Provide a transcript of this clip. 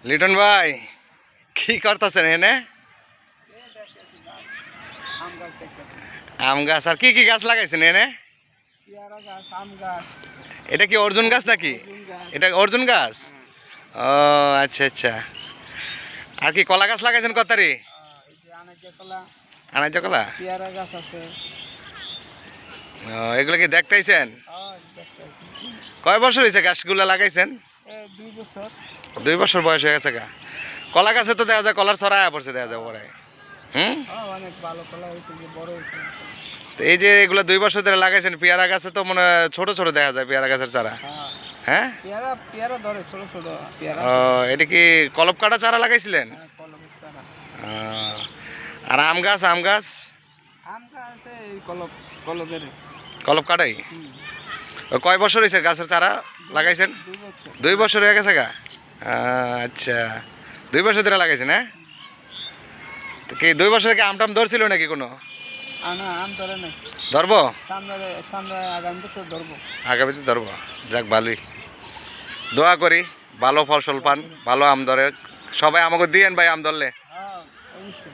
লিটন ভাই কি করতেছেন এনে? আম গাছ আর কি কি গাছ লাগাইছেন এনে? এটা কি অর্জুন গাছ নাকি? এটা অর্জুন গাছ। ও আচ্ছা আচ্ছা। আর কি কলা গাছ লাগাইছেন কতারি? আনাজ কলা। এগুলো কি দেখতেইছেন? কয় বছর হয়েছে গাছগুলা লাগাইছেন? 2 বছর বয়স হয়ে গেছে গা। কলা গাছে তো দেখা যায় কলার ছড়ায় পড়ছে দেখা যায় পরে। অনেক ভালো কলা হয়েছে, বড় হয়েছে। তো এই যে এগুলো 2 বছর ধরে লাগাইছেন, পেয়ারা গাছে তো মনে হয় ছোট ছোট দেখা যায় পেয়ারা গাছের চারা। হ্যাঁ পেয়ারা ধরে ছোট ছোট পেয়ারা। এটা কি কলপ কাটা চারা লাগাইছিলেন? কলমের চারা। আর আম গাছ আম গাছ আছে এই কলপের। কলপ কাটাই। কয় বছর হয়েছে গাছের চারা লাগাইছেন? 2 বছর হয়ে গেছে গা। আচ্ছা 2 বছর ধরে লাগাইছেন। হ্যাঁ তো কি 2 বছরে কি আমটাম ধরছিল নাকি কোনো? আম ধরে নাই। ধরবো সামনে আগামী বছর ধরবো। আগামীতে ধরবো। যাক ভালোই, দোয়া করি ভালো ফসল পান, ভালো আম ধরে। সবাই আমাকে দিয়েন ভাই আম ধরলে। অবশ্যই।